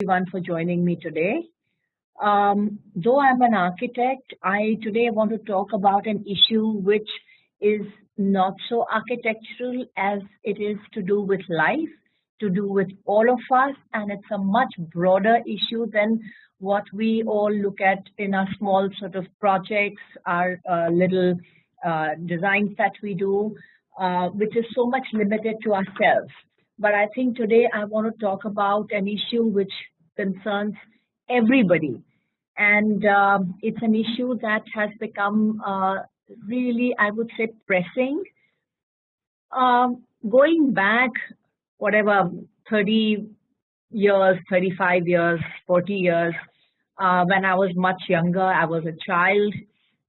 everyone for joining me today. Though I'm an architect, I today want to talk about an issue which is not so architectural as it is to do with life, to do with all of us, and it's a much broader issue than what we all look at in our small sort of projects, our little designs that we do, which is so much limited to ourselves. But I think today I want to talk about an issue which concerns everybody. And it's an issue that has become really, I would say, pressing. Going back, whatever, 30 years, 35 years, 40 years, when I was much younger, I was a child.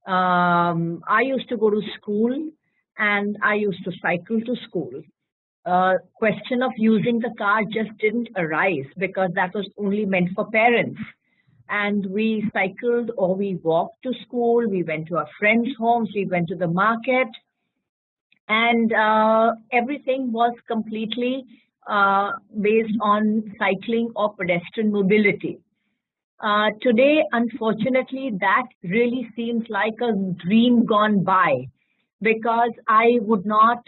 I used to go to school and I used to cycle to school. Question of using the car just didn't arise because that was only meant for parents. And we cycled or we walked to school, we went to our friends' homes, we went to the market, and everything was completely based on cycling or pedestrian mobility. Today, unfortunately, that really seems like a dream gone by, because I would not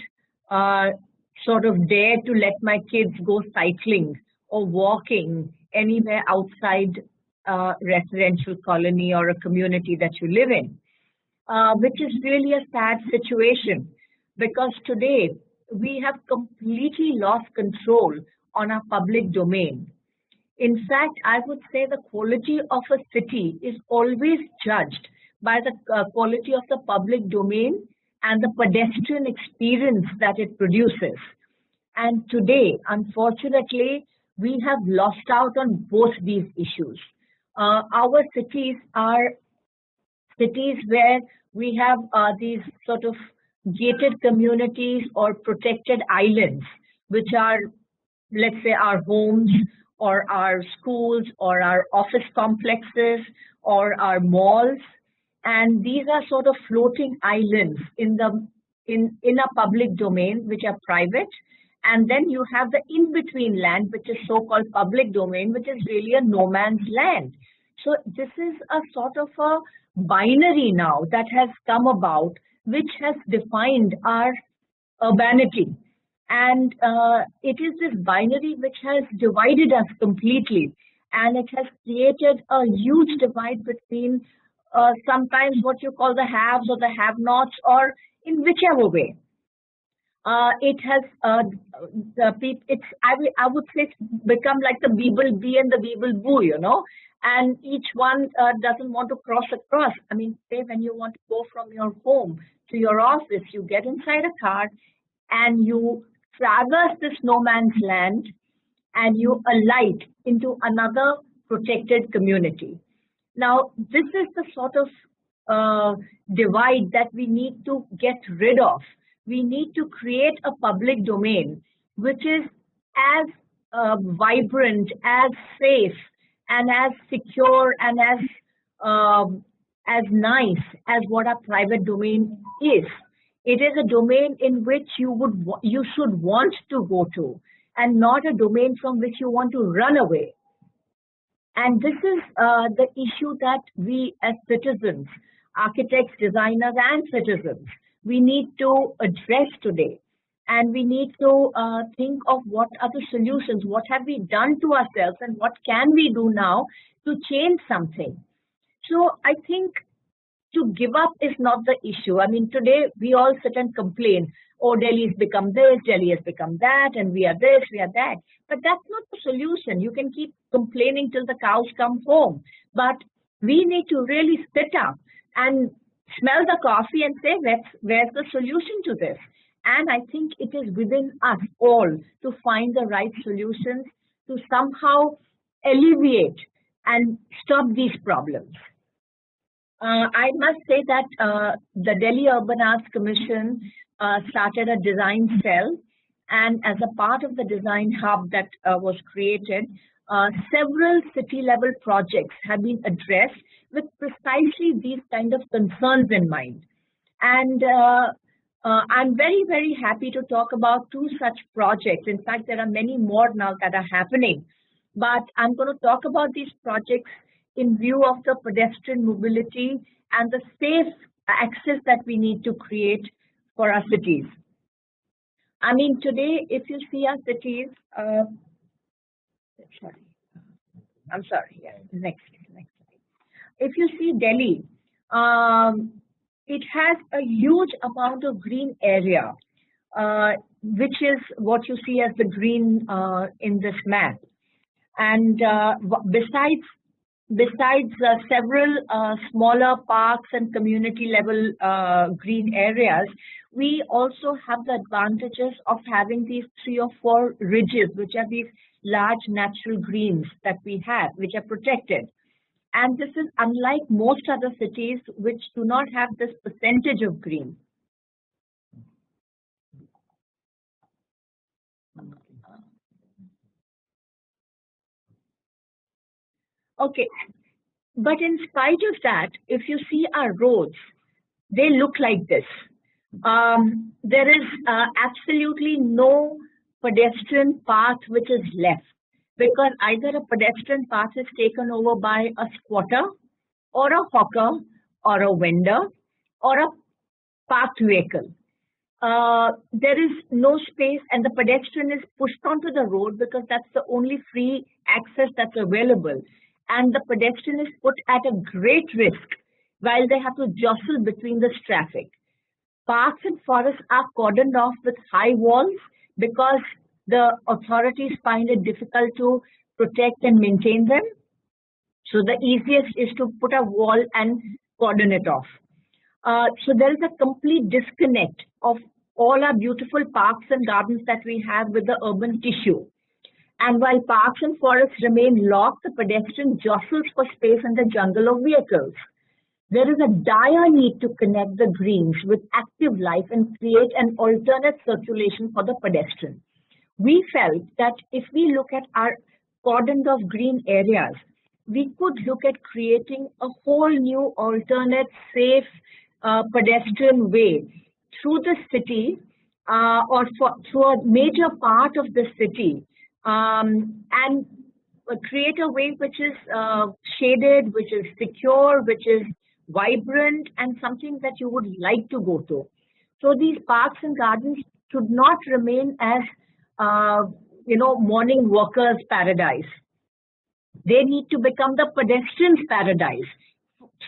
sort of dare to let my kids go cycling or walking anywhere outside a residential colony or a community that you live in, which is really a sad situation, because today we have completely lost control on our public domain. In fact, I would say the quality of a city is always judged by the quality of the public domain and the pedestrian experience that it produces. And today, unfortunately, we have lost out on both these issues. Our cities are cities where we have these sort of gated communities or protected islands, which are, let's say, our homes or our schools or our office complexes or our malls. And these are sort of floating islands in a public domain, which are private. And then you have the in-between land, which is so-called public domain, which is really a no man's land. So this is a sort of a binary now that has come about, which has defined our urbanity. And it is this binary which has divided us completely. And it has created a huge divide between sometimes what you call the haves or the have-nots, or in whichever way. It has, I would say, it's become like the Beeble Bee and the Beeble Boo, you know, and each one doesn't want to cross across. I mean, say when you want to go from your home to your office, you get inside a car and you traverse this no man's land and you alight into another protected community. Now, this is the sort of divide that we need to get rid of. We need to create a public domain which is as vibrant, as safe, and as secure and as nice as what our private domain is. It is a domain in which you should want to go to, and not a domain from which you want to run away. And this is the issue that we as citizens, architects, designers, and citizens, we need to address today. And we need to think of what are the solutions, what have we done to ourselves, and what can we do now to change something. So I think to give up is not the issue. I mean, today we all sit and complain, oh, Delhi has become this, Delhi has become that, and we are this, we are that. But that's not the solution. You can keep complaining till the cows come home. But we need to really sit up and smell the coffee and say, where's the solution to this? And I think it is within us all to find the right solutions to somehow alleviate and stop these problems. I must say that the Delhi Urban Arts Commission started a design cell, and as a part of the design hub that was created, several city-level projects have been addressed with precisely these kind of concerns in mind. And I'm very, very happy to talk about two such projects. In fact, there are many more now that are happening, but I'm going to talk about these projects in view of the pedestrian mobility and the safe access that we need to create for our cities. I mean, today, if you see our cities, next slide. If you see Delhi, it has a huge amount of green area, which is what you see as the green in this map. And besides several smaller parks and community level green areas, we also have the advantages of having these 3 or 4 ridges, which are these large natural greens that we have, which are protected. And this is unlike most other cities which do not have this percentage of green. Okay, but in spite of that, if you see our roads, they look like this. There is absolutely no pedestrian path which is left, because either a pedestrian path is taken over by a squatter or a hawker or a vendor or a parked vehicle. There is no space, and the pedestrian is pushed onto the road because that's the only free access that's available. And the pedestrian is put at a great risk while they have to jostle between this traffic. Parks and forests are cordoned off with high walls because the authorities find it difficult to protect and maintain them. So the easiest is to put a wall and cordon it off. So there is a complete disconnect of all our beautiful parks and gardens that we have with the urban tissue. And while parks and forests remain locked, the pedestrian jostles for space in the jungle of vehicles. There is a dire need to connect the greens with active life and create an alternate circulation for the pedestrian. We felt that if we look at our cordoned off green areas, we could look at creating a whole new alternate safe pedestrian way through the city or through a major part of the city, and create a way which is shaded, which is secure, which is vibrant, and something that you would like to go to. So these parks and gardens should not remain as morning walkers' paradise. They need to become the pedestrians' paradise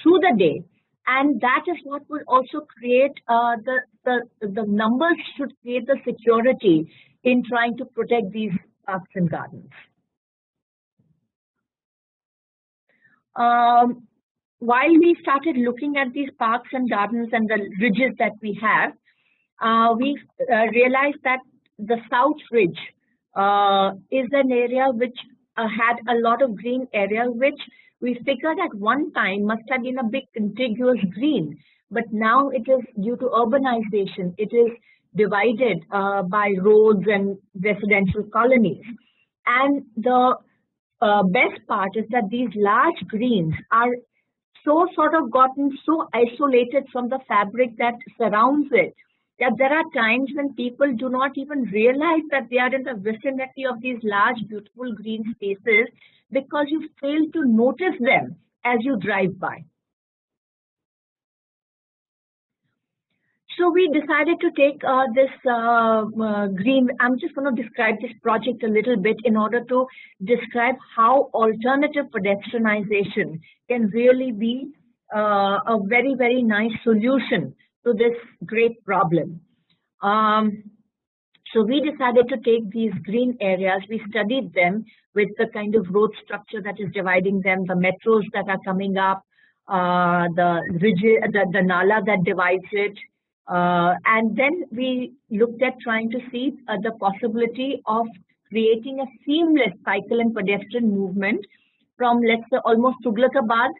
through the day, and that is what will also create the numbers should create the security in trying to protect these parks and gardens. While we started looking at these parks and gardens and the ridges that we have, we realized that the South Ridge is an area which had a lot of green area, which we figured at one time must have been a big contiguous green, but now it is due to urbanization, it is divided by roads and residential colonies. And the best part is that these large greens are so sort of gotten so isolated from the fabric that surrounds it, that there are times when people do not even realize that they are in the vicinity of these large, beautiful green spaces because you fail to notice them as you drive by. So we decided to take this green, I'm just going to describe this project a little bit in order to describe how alternative pedestrianization can really be a very, very nice solution to this great problem. So we decided to take these green areas, we studied them with the kind of road structure that is dividing them, the metros that are coming up, the nala that divides it, and then we looked at trying to see the possibility of creating a seamless cycle and pedestrian movement from, let's say, almost Tughlakabad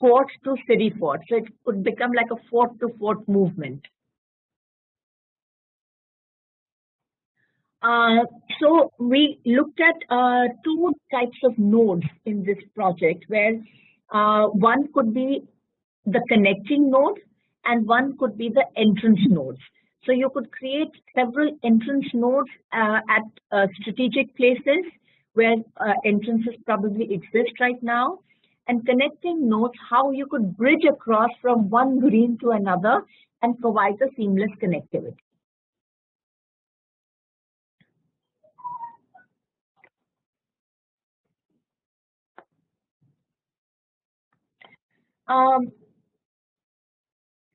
Fort to City Fort. So it could become like a fort to fort movement. So we looked at 2 types of nodes in this project, where one could be the connecting node and one could be the entrance nodes. So you could create several entrance nodes at strategic places where entrances probably exist right now, and connecting notes how you could bridge across from one green to another and provide a seamless connectivity.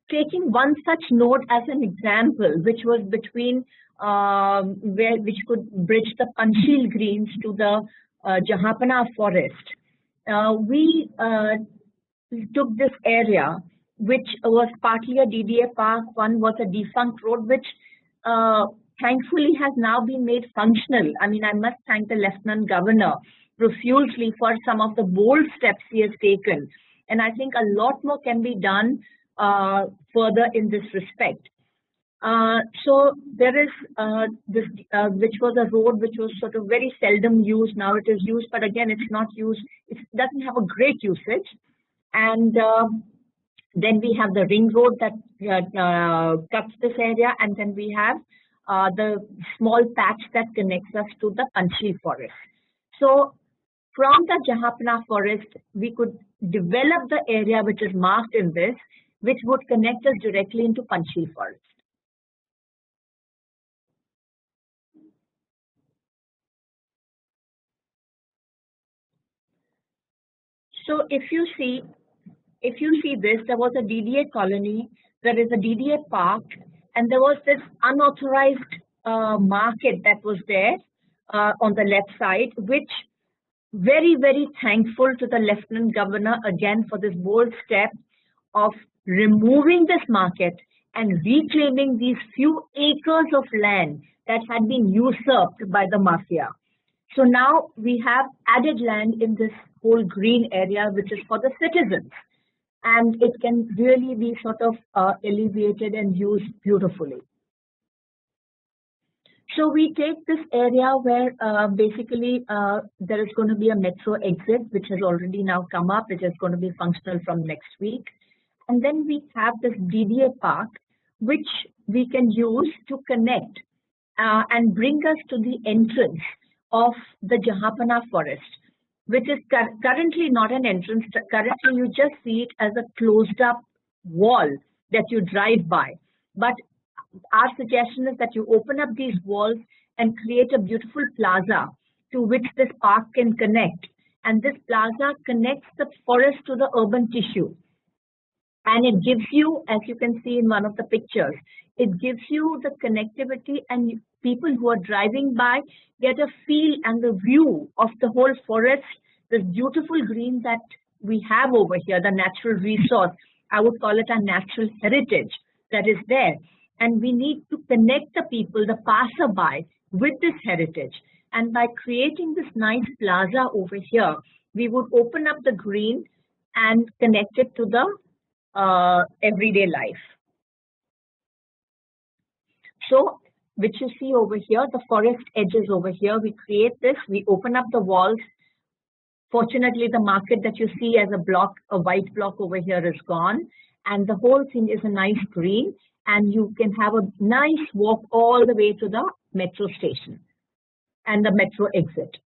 Taking one such node as an example, which was between which could bridge the Panchsheel Greens to the Jahanpana forest, we took this area, which was partly a DDA park. One was a defunct road, which thankfully has now been made functional. I mean, I must thank the Lieutenant Governor profusely for some of the bold steps he has taken. And I think a lot more can be done further in this respect. So there is this, which was a road which was sort of very seldom used. Now it is used, but again, it's not used. It doesn't have a great usage. And then we have the ring road that cuts this area, and then we have the small patch that connects us to the Panchsheel forest. So from the Jahanpana forest, we could develop the area which is marked in this, which would connect us directly into Panchsheel forest. So if you see this, there was a DDA colony, there is a DDA park, and there was this unauthorized market that was there on the left side, which very, very thankful to the Lieutenant Governor again for this bold step of removing this market and reclaiming these few acres of land that had been usurped by the mafia. So now we have added land in this whole green area, which is for the citizens, and it can really be sort of alleviated and used beautifully. So we take this area where basically there is going to be a metro exit, which has already now come up, which is going to be functional from next week. And then we have this DDA park, which we can use to connect and bring us to the entrance of the Jahanpana forest, which is currently not an entrance. Currently, you just see it as a closed up wall that you drive by. But our suggestion is that you open up these walls and create a beautiful plaza to which this park can connect. And this plaza connects the forest to the urban tissue. And it gives you, as you can see in one of the pictures, it gives you the connectivity, and people who are driving by get a feel and the view of the whole forest, this beautiful green that we have over here, the natural resource. I would call it a natural heritage that is there. And we need to connect the people, the passerby, with this heritage. And by creating this nice plaza over here, we would open up the green and connect it to the everyday life. So, which you see over here, the forest edges over here, we create this, we open up the walls. Fortunately, the market that you see as a block, a white block over here is gone. And the whole thing is a nice green. And you can have a nice walk all the way to the metro station and the metro exit.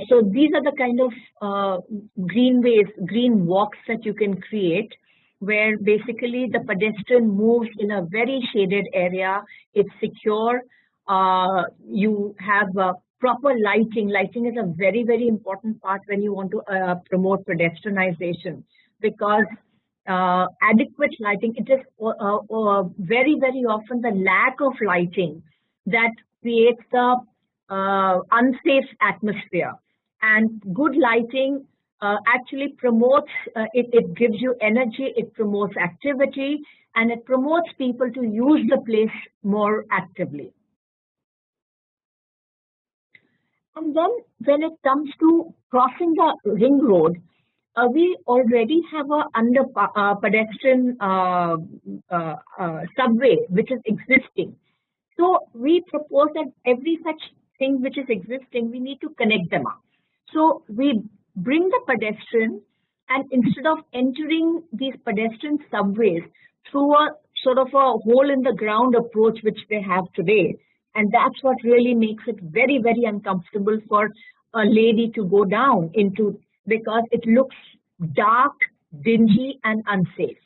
So these are the kind of greenways, green walks that you can create, where basically the pedestrian moves in a very shaded area. It's secure. You have proper lighting. Lighting is a very, very important part when you want to promote pedestrianization, because adequate lighting, it is very, very often the lack of lighting that creates the unsafe atmosphere. And good lighting actually promotes, it gives you energy, it promotes activity, and it promotes people to use the place more actively. And then when it comes to crossing the ring road, we already have a pedestrian subway which is existing. So we propose that every such thing which is existing, we need to connect them up. So we bring the pedestrian, and instead of entering these pedestrian subways through a sort of a hole in the ground approach which they have today. And that's what really makes it very, very uncomfortable for a lady to go down into, because it looks dark, dingy, and unsafe.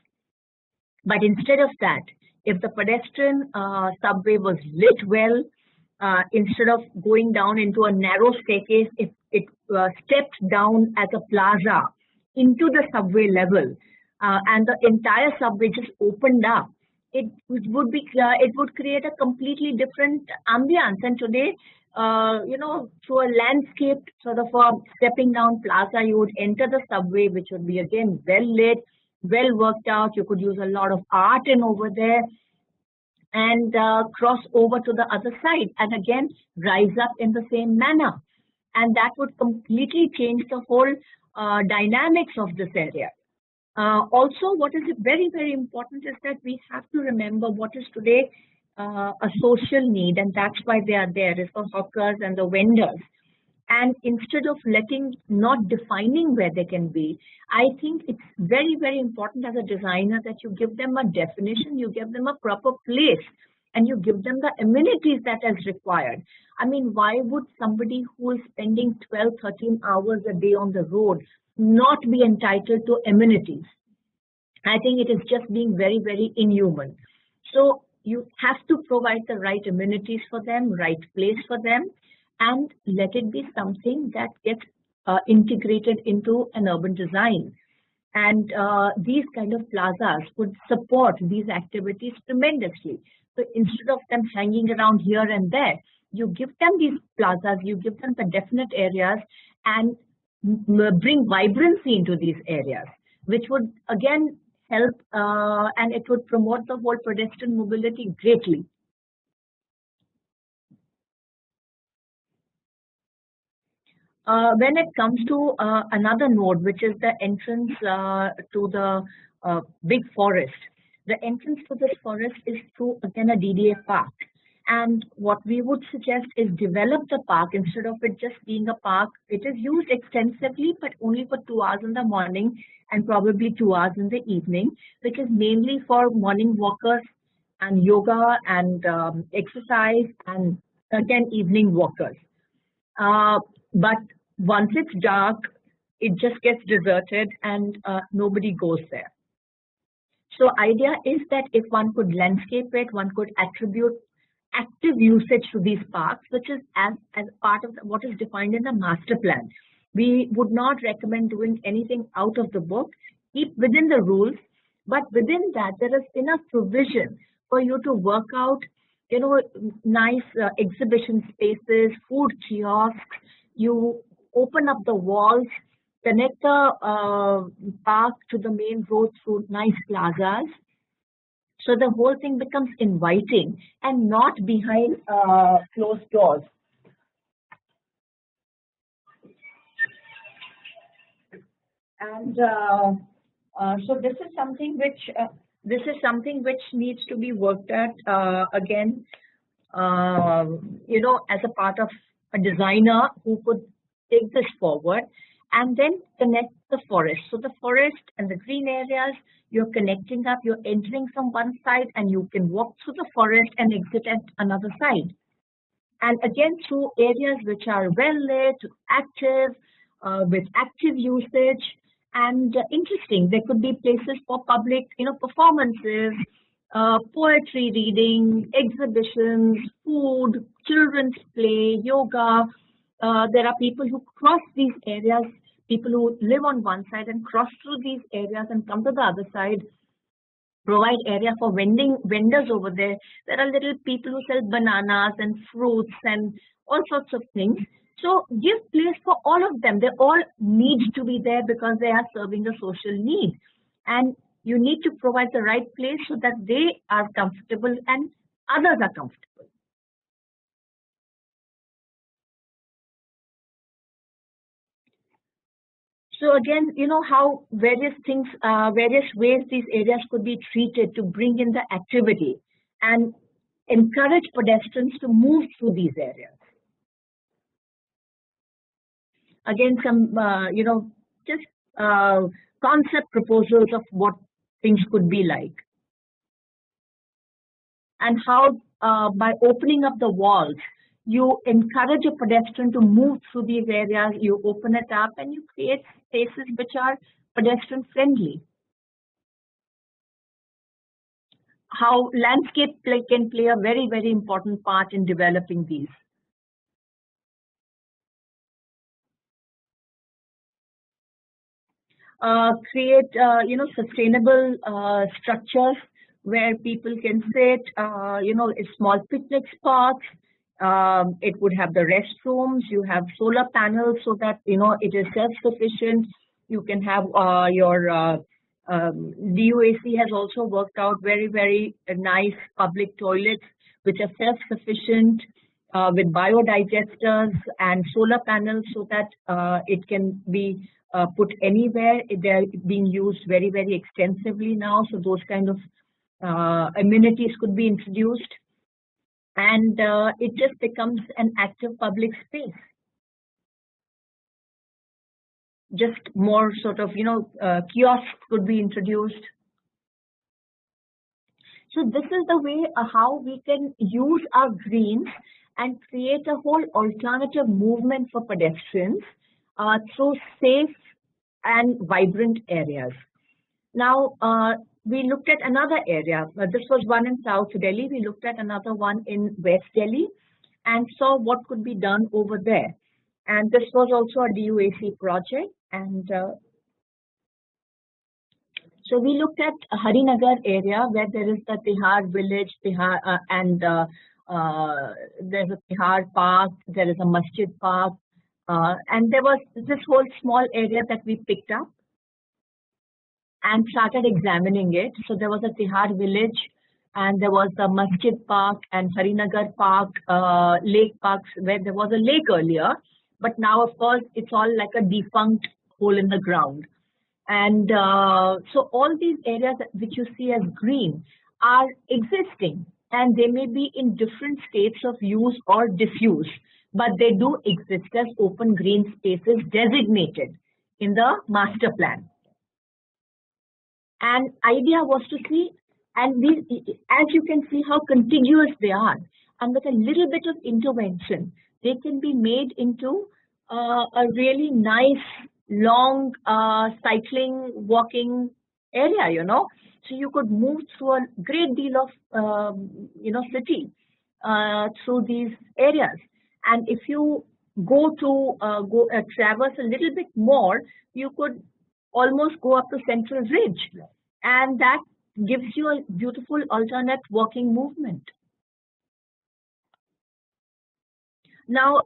But instead of that, if the pedestrian subway was lit well, instead of going down into a narrow staircase, if it stepped down as a plaza into the subway level, and the entire subway just opened up, it would create a completely different ambience. And today, through a landscaped sort of a stepping down plaza, you would enter the subway, which would be again well lit, well worked out. You could use a lot of art in over there, and cross over to the other side, and again rise up in the same manner. And that would completely change the whole dynamics of this area. Also, what is very, very important is that we have to remember what is today a social need, and that's why they are there, is for hawkers and the vendors. And instead of not defining where they can be, I think it's very, very important as a designer that you give them a definition, you give them a proper place, and you give them the amenities that is required. I mean, why would somebody who is spending 12, 13 hours a day on the road not be entitled to amenities? I think it is just being very, very inhuman. So you have to provide the right amenities for them, right place for them, and let it be something that gets integrated into an urban design. And these kind of plazas would support these activities tremendously. So instead of them hanging around here and there, you give them these plazas, you give them the definite areas, and bring vibrancy into these areas, which would again help, and it would promote the whole pedestrian mobility greatly. When it comes to another node, which is the entrance to the big forest, the entrance to this forest is through, again, a DDA park. And what we would suggest is develop the park instead of it just being a park. It is used extensively, but only for 2 hours in the morning and probably 2 hours in the evening, which is mainly for morning walkers and yoga and exercise, and again, evening walkers. But once it's dark, it just gets deserted and nobody goes there. So idea is that if one could landscape it, one could attribute active usage to these parks, which is as part of what is defined in the master plan. We would not recommend doing anything out of the book. Keep within the rules, but within that there is enough provision for you to work out, nice exhibition spaces, food kiosks. You open up the walls, connect the park to the main road through nice plazas. So the whole thing becomes inviting and not behind closed doors. And so this is something which needs to be worked at again. As a part of a designer who could take this forward, and then connect the forest. So the forest and the green areas, you're connecting up, you're entering from one side, and you can walk through the forest and exit at another side. And again, through areas which are well lit, active, with active usage, and interesting. There could be places for public, performances, poetry reading, exhibitions, food, children's play, yoga. There are people who cross these areas, people who live on one side and cross through these areas and come to the other side, provide area for vendors over there. There are little people who sell bananas and fruits and all sorts of things. So give place for all of them. They all need to be there because they are serving a social need. And you need to provide the right place so that they are comfortable and others are comfortable. So again, how various ways these areas could be treated to bring in the activity and encourage pedestrians to move through these areas. Again, some, just concept proposals of what things could be like. and how by opening up the walls, you encourage a pedestrian to move through these areas, you open it up and you create spaces which are pedestrian friendly. How landscape can play a very, very important part in developing these. Create, sustainable structures where people can sit, small picnic spots. It would have the restrooms. You have solar panels so that, it is self-sufficient. You can have your DUAC has also worked out very, very nice public toilets which are self-sufficient with biodigesters and solar panels so that it can be put anywhere. They're being used very, very extensively now. So those kind of amenities could be introduced. And it just becomes an active public space. Just more sort of, kiosks could be introduced. So this is the way how we can use our greens and create a whole alternative movement for pedestrians through safe and vibrant areas. Now, we looked at another area. This was one in South Delhi. We looked at another one in West Delhi and saw what could be done over there. And this was also a DUAC project. And so we looked at Harinagar area where there is the Tihar village, and there's a Tihar park, there is a Masjid park, and there was this whole small area that we picked up and started examining it. So there was a Tihar village, and there was the Masjid park and Harinagar park, lake parks where there was a lake earlier, but now of course it's all like a defunct hole in the ground. And so all these areas which you see as green are existing, and they may be in different states of use or disuse, but they do exist as open green spaces designated in the master plan. And idea was to see, and these, as you can see how contiguous they are, and with a little bit of intervention, they can be made into a really nice long cycling, walking area, So you could move through a great deal of, city through these areas. And if you go traverse a little bit more, you could almost go up to Central Ridge. And that gives you a beautiful alternate walking movement. Now,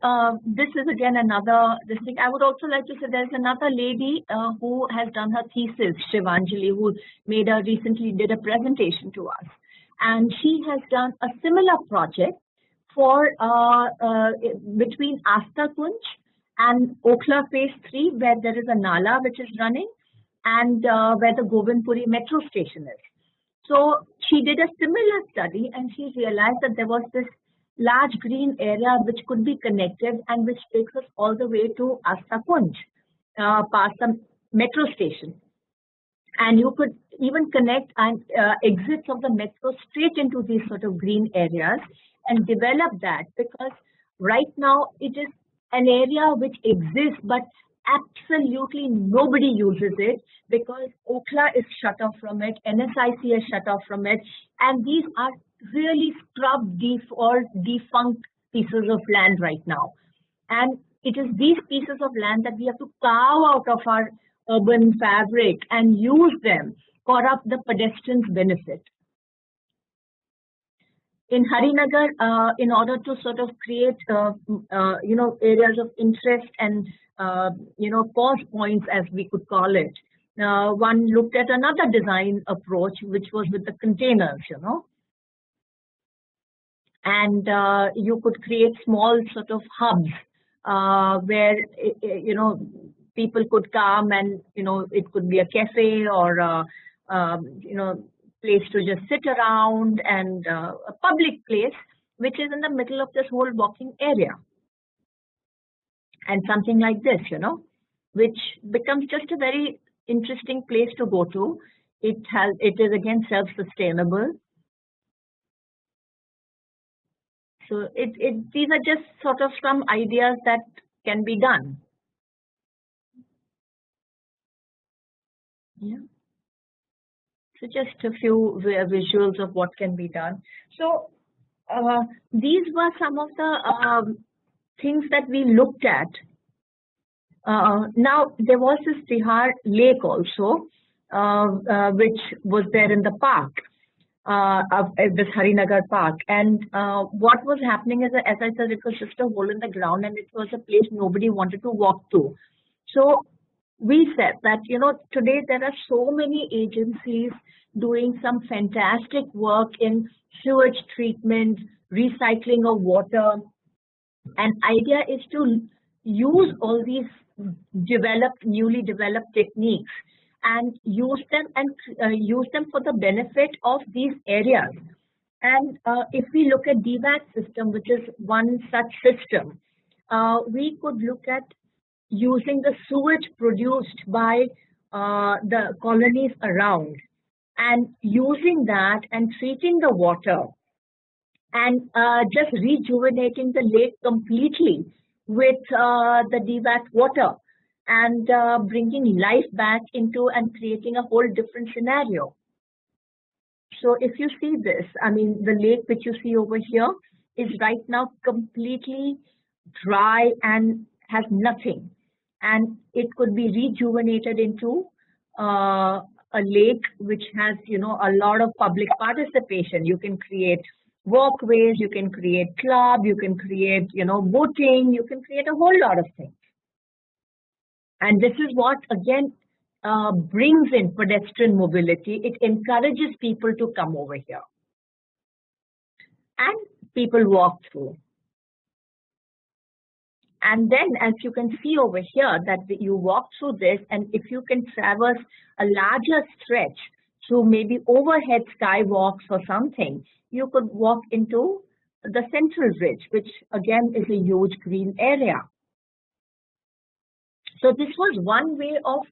this is again another thing. I would also like to say there's another lady who has done her thesis, Shivanjali, who recently did a presentation to us. And she has done a similar project for between Asta Kunj and Okhla Phase 3, where there is a Nala which is running, and where the Govindpuri metro station is. So she did a similar study, and she realized that there was this large green area which could be connected and which takes us all the way to Asta Kunj, past the metro station. And you could even connect and exits of the metro straight into these sort of green areas and develop that, because right now it is an area which exists, but absolutely nobody uses it because Okhla is shut off from it, NSIC is shut off from it, and these are really scrubbed or defunct pieces of land right now. And it is these pieces of land that we have to carve out of our urban fabric and use them for the pedestrians' benefit. In Harinagar, in order to sort of create, areas of interest and, pause points, as we could call it, one looked at another design approach, which was with the containers, And you could create small sort of hubs where, people could come and, it could be a cafe or, place to just sit around, and a public place which is in the middle of this whole walking area. And something like this, which becomes just a very interesting place to go to. It is again self-sustainable. So these are just sort of some ideas that can be done. Yeah. So just a few visuals of what can be done. So these were some of the things that we looked at. Now there was this Tihar Lake also, which was there in the park, of this Harinagar Park. And what was happening is, as I said, it was just a hole in the ground, and it was a place nobody wanted to walk to. So we said that, you know, today there are so many agencies doing some fantastic work in sewage treatment, recycling of water. And idea is to use all these newly developed techniques and use them for the benefit of these areas. And if we look at DVAT system, which is one such system, we could look at using the sewage produced by the colonies around, and using that and treating the water, and just rejuvenating the lake completely with the DVAT water, and bringing life back into and creating a whole different scenario. So if you see this, I mean, the lake which you see over here is right now completely dry and has nothing. And it could be rejuvenated into a lake which has, you know, a lot of public participation. You can create walkways, you can create club, you can create, you know, boating, you can create a whole lot of things. And this is what, again, brings in pedestrian mobility. It encourages people to come over here. And people walk through. And then, as you can see over here, that you walk through this, and if you can traverse a larger stretch through maybe overhead skywalks or something, you could walk into the central ridge, which again is a huge green area. So this was one way of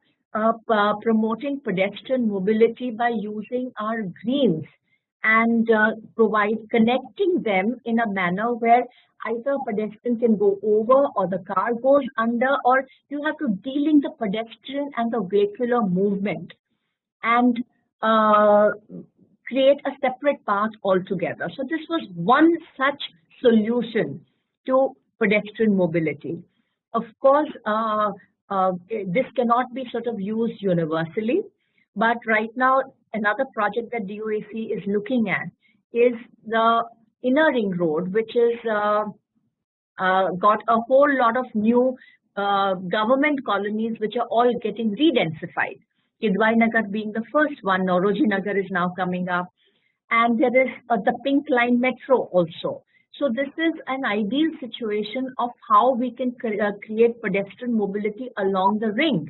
promoting pedestrian mobility by using our greens and connecting them in a manner where either a pedestrian can go over or the car goes under, or you have to de-link the pedestrian and the vehicular movement and create a separate path altogether. So this was one such solution to pedestrian mobility. Of course, this cannot be sort of used universally, but right now another project that DOAC is looking at is the Inner Ring Road, which is got a whole lot of new government colonies which are all getting re-densified. Kidwai Nagar being the first one, Nauroji Nagar is now coming up, and there is the Pink Line Metro also. So this is an ideal situation of how we can create pedestrian mobility along the ring,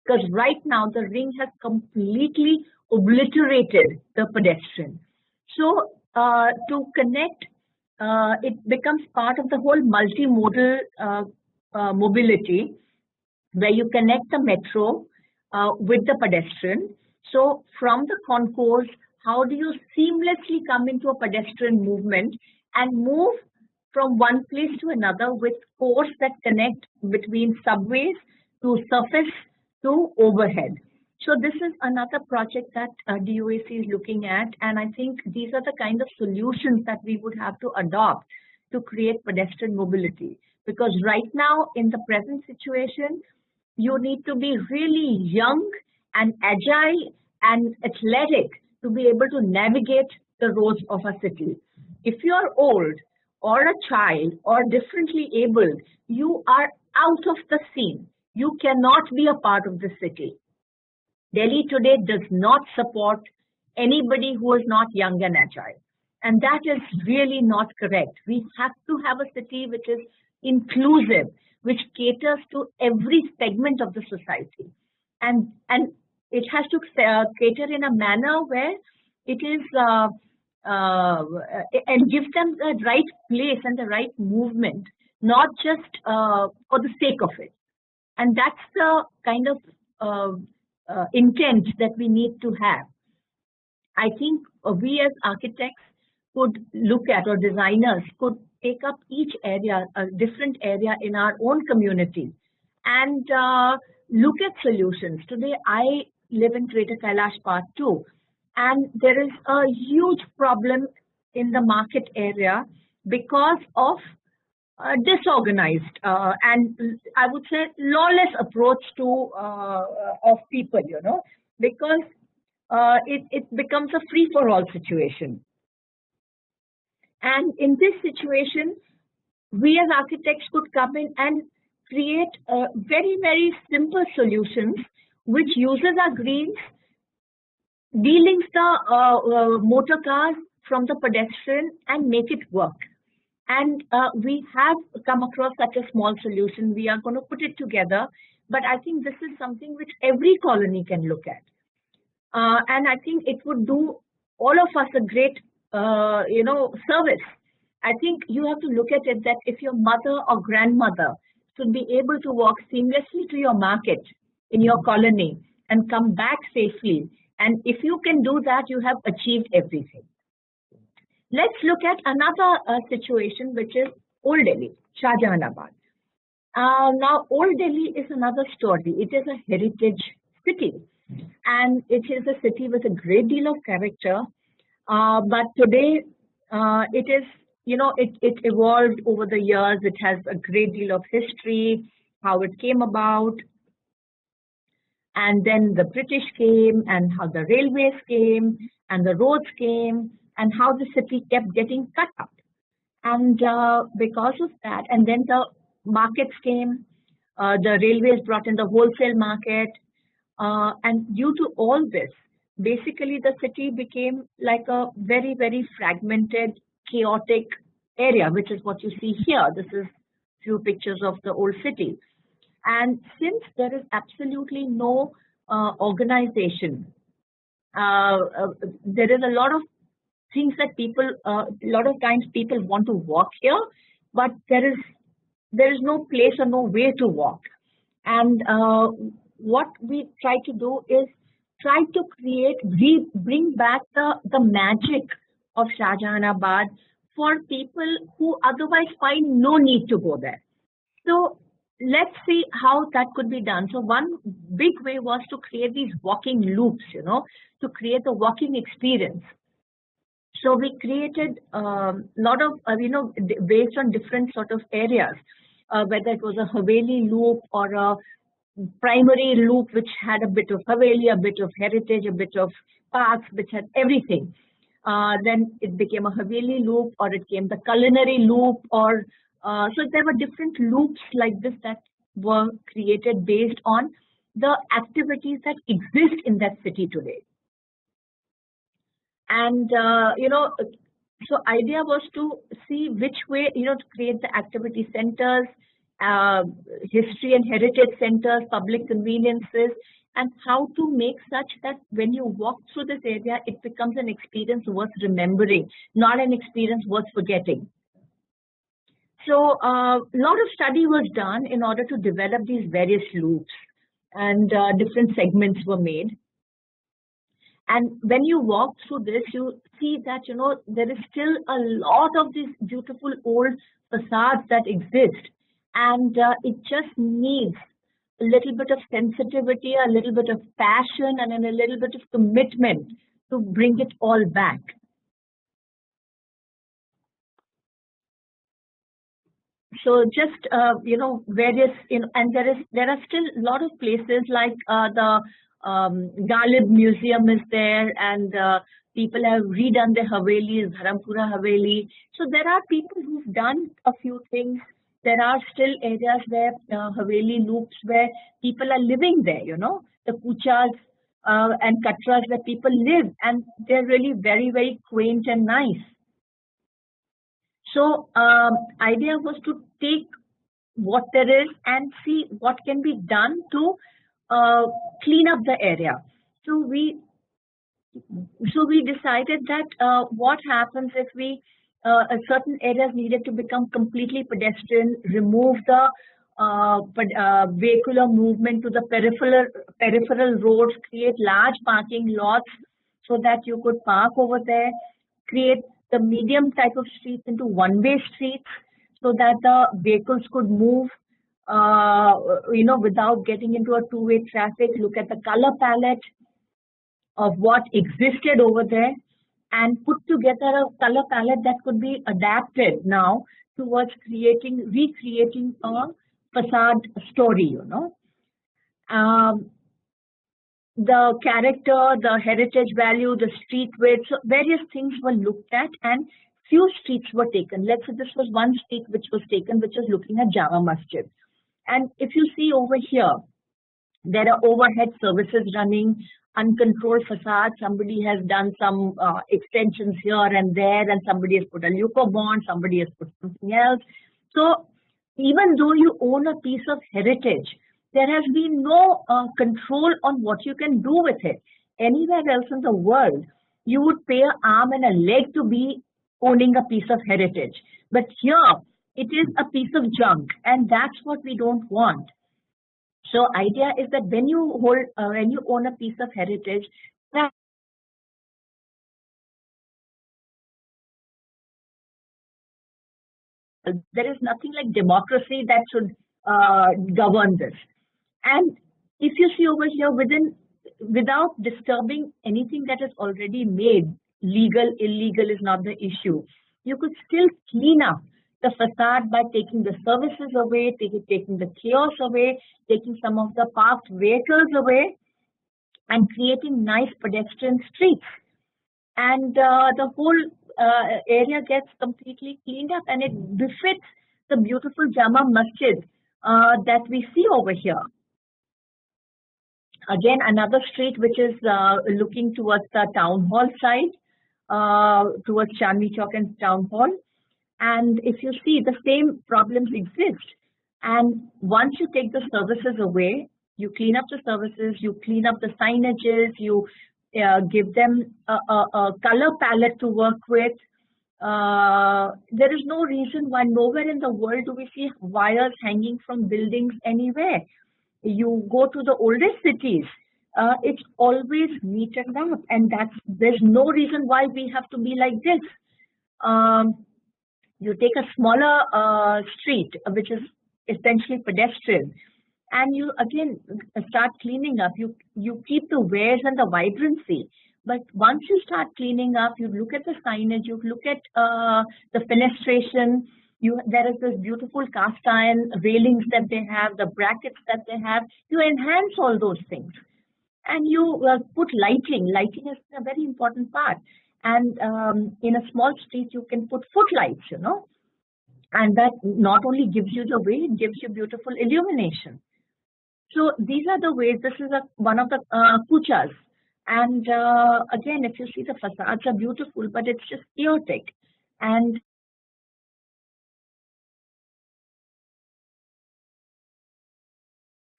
because right now the ring has completely obliterated the pedestrian. So to connect, it becomes part of the whole multimodal mobility, where you connect the metro with the pedestrian. So from the concourse, how do you seamlessly come into a pedestrian movement and move from one place to another with cores that connect between subways to surface to overhead. So this is another project that DOAC is looking at, and I think these are the kind of solutions that we would have to adopt to create pedestrian mobility. Because right now, in the present situation, you need to be really young and agile and athletic to be able to navigate the roads of a city. If you are old or a child or differently abled, you are out of the scene. You cannot be a part of the city. Delhi today does not support anybody who is not young and agile. And that is really not correct. We have to have a city which is inclusive, which caters to every segment of the society. And it has to cater in a manner where it is and give them the right place and the right movement, not just for the sake of it. And that's the kind of intent that we need to have. I think we as architects could look at, or designers could take up each area, a different area in our own community, and look at solutions. Today, I live in Greater Kailash Part 2, and there is a huge problem in the market area because of disorganized and I would say lawless approach to of people, because it becomes a free-for-all situation. And in this situation, we as architects could come in and create very, very simple solutions which uses our greens, delinks the motor cars from the pedestrian and make it work. And we have come across such a small solution. We are going to put it together. But I think this is something which every colony can look at. And I think it would do all of us a great, service. I think you have to look at it that if your mother or grandmother should be able to walk seamlessly to your market in your colony and come back safely, and if you can do that, you have achieved everything. Let's look at another situation, which is Old Delhi, Shahjahanabad. Now, Old Delhi is another story. It is a heritage city, and it is a city with a great deal of character. But today, it is, it evolved over the years. It has a great deal of history, how it came about, and then the British came, and how the railways came, and the roads came, and how the city kept getting cut up. And because of that, and then the markets came, the railways brought in the wholesale market, and due to all this, basically the city became like a very, very fragmented, chaotic area, which is what you see here. This is few pictures of the old city. And since there is absolutely no organization, there is a lot of things that people, a lot of times people want to walk here, but there is no place or no way to walk. And what we try to do is try to bring back the magic of Shahjahanabad for people who otherwise find no need to go there. So let's see how that could be done. So one big way was to create these walking loops, to create a walking experience. So we created a lot of, based on different sort of areas, whether it was a Haveli loop or a primary loop, which had a bit of Haveli, a bit of heritage, a bit of parks, which had everything. Then it became a Haveli loop, or it became the culinary loop, or so there were different loops like this that were created based on the activities that exist in that city today. And, so idea was to see which way, to create the activity centers, history and heritage centers, public conveniences, and how to make such that when you walk through this area, it becomes an experience worth remembering, not an experience worth forgetting. So a lot of study was done in order to develop these various loops, and different segments were made. And when you walk through this, you see that, there is still a lot of these beautiful old facades that exist. And it just needs a little bit of sensitivity, a little bit of passion, and then a little bit of commitment to bring it all back. So just, various, and there are still a lot of places like the Ghalib Museum is there, and people have redone the Havelis, Dharampura Haveli. So there are people who've done a few things. There are still areas where Haveli loops where people are living there, the kuchas and katras where people live, and they're really very, very quaint and nice. So idea was to take what there is and see what can be done to clean up the area. So we decided that what happens if we certain areas needed to become completely pedestrian, remove the vehicular movement to the peripheral roads, create large parking lots so that you could park over there, create the medium type of streets into one-way streets so that the vehicles could move, without getting into a two-way traffic. Look at the color palette of what existed over there and put together a color palette that could be adapted now towards recreating a facade story, the character, the heritage value, the street width, so various things were looked at and few streets were taken. Let's say this was one street which was taken, which is looking at Jama Masjid. And if you see over here, there are overhead services running, uncontrolled facade. Somebody has done some extensions here and there, and somebody has put a Leuco bond, somebody has put something else. So even though you own a piece of heritage, there has been no control on what you can do with it. Anywhere else in the world, you would pay an arm and a leg to be owning a piece of heritage. But here, it is a piece of junk, and that's what we don't want. So idea is that when you own a piece of heritage, there is nothing like democracy that should govern this. And if you see over here, without disturbing anything that is already made, legal, illegal is not the issue. You could still clean up the facade by taking the services away, taking the chaos away, taking some of the parked vehicles away, and creating nice pedestrian streets. And the whole area gets completely cleaned up, and it befits the beautiful Jama Masjid that we see over here. Again, another street which is looking towards the town hall side, towards Chandni Chowk and town hall. And if you see, the same problems exist. And once you take the services away, you clean up the services, you clean up the signages, you give them a color palette to work with. There is no reason why nowhere in the world do we see wires hanging from buildings anywhere. You go to the oldest cities, it's always metered up, and there's no reason why we have to be like this. You take a smaller street, which is essentially pedestrian, and you again start cleaning up. You keep the wares and the vibrancy, but once you start cleaning up, you look at the signage, you look at the fenestration. There is this beautiful cast iron railings that they have, the brackets that they have. You enhance all those things, and you put lighting. Lighting is a very important part. And in a small street, you can put footlights, and that not only gives you the way, it gives you beautiful illumination. So these are the ways. This is one of the kuchas. And again, if you see, the facades are beautiful, but it's just chaotic. And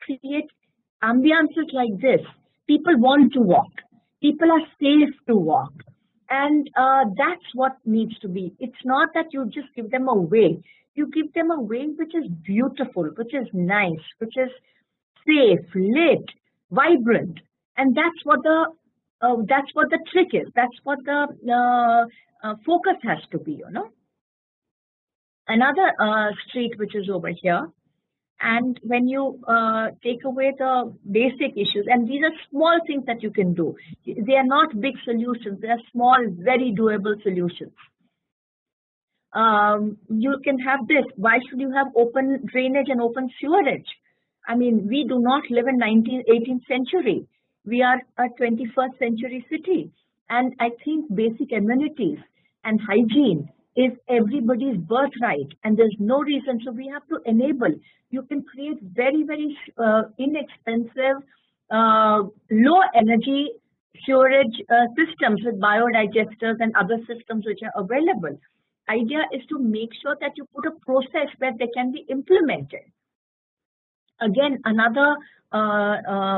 create ambiances like this. People want to walk. People are safe to walk. And that's what needs to be. It's not that you just give them a way. You give them a way which is beautiful, which is nice, which is safe, lit, vibrant, and that's what the trick is. That's what the focus has to be. Another street which is over here. And when you take away the basic issues, and these are small things that you can do. They are not big solutions. They are small, very doable solutions. You can have this. Why should you have open drainage and open sewerage? I mean, we do not live in 18th century. We are a 21st century city. And I think basic amenities and hygiene is everybody's birthright, and there's no reason. So we have to enable. You can create very, very inexpensive, low energy storage systems with biodigesters and other systems which are available. Idea is to make sure that you put a process where they can be implemented. Again, another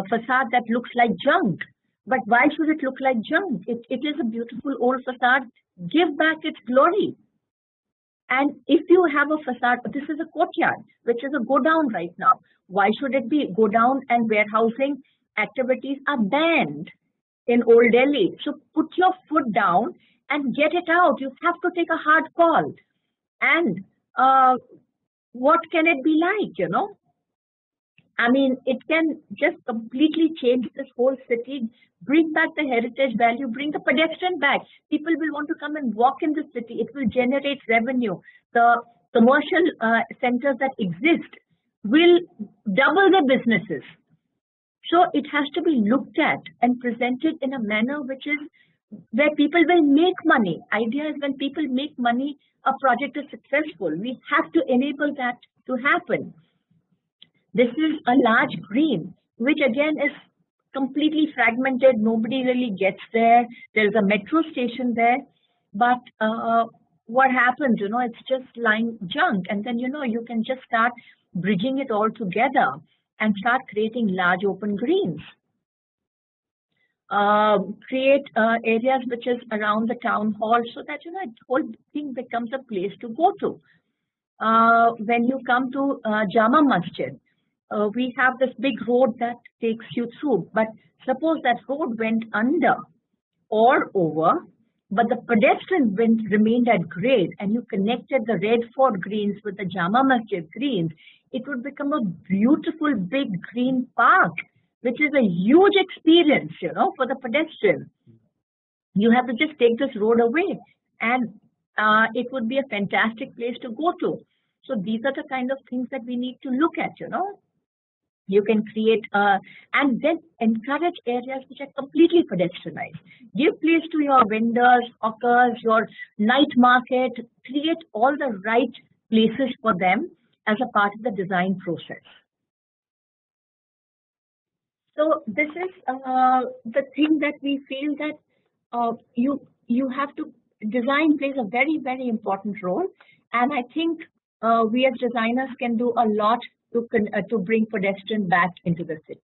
facade that looks like junk. But why should it look like junk? It is a beautiful old facade. Give back its glory. And if you have a facade, this is a courtyard, which is a go down right now. Why should it be? Go down and warehousing activities are banned in Old Delhi. So put your foot down and get it out. You have to take a hard call. And what can it be like, I mean, it can just completely change this whole city, bring back the heritage value, bring the pedestrian back. People will want to come and walk in the city. It will generate revenue. The commercial centers that exist will double their businesses. So it has to be looked at and presented in a manner which is where people will make money. Idea is when people make money, a project is successful. We have to enable that to happen. This is a large green, which again is completely fragmented. Nobody really gets there. There's a metro station there, but what happens, it's just lying junk. And then, you can just start bridging it all together and start creating large open greens. Create areas which is around the town hall so that, the whole thing becomes a place to go to. When you come to Jama Masjid, we have this big road that takes you through, but suppose that road went under or over, but the pedestrian remained at grade, and you connected the Red Fort greens with the Jama Masjid greens, it would become a beautiful big green park, which is a huge experience, for the pedestrian. You have to just take this road away, and it would be a fantastic place to go to. So these are the kind of things that we need to look at, You can create and then encourage areas which are completely pedestrianized. Give place to your vendors, hawkers, your night market. Create all the right places for them as a part of the design process. So this is the thing that we feel that you have to, design plays a very, very important role. And I think we as designers can do a lot to bring pedestrian back into the city.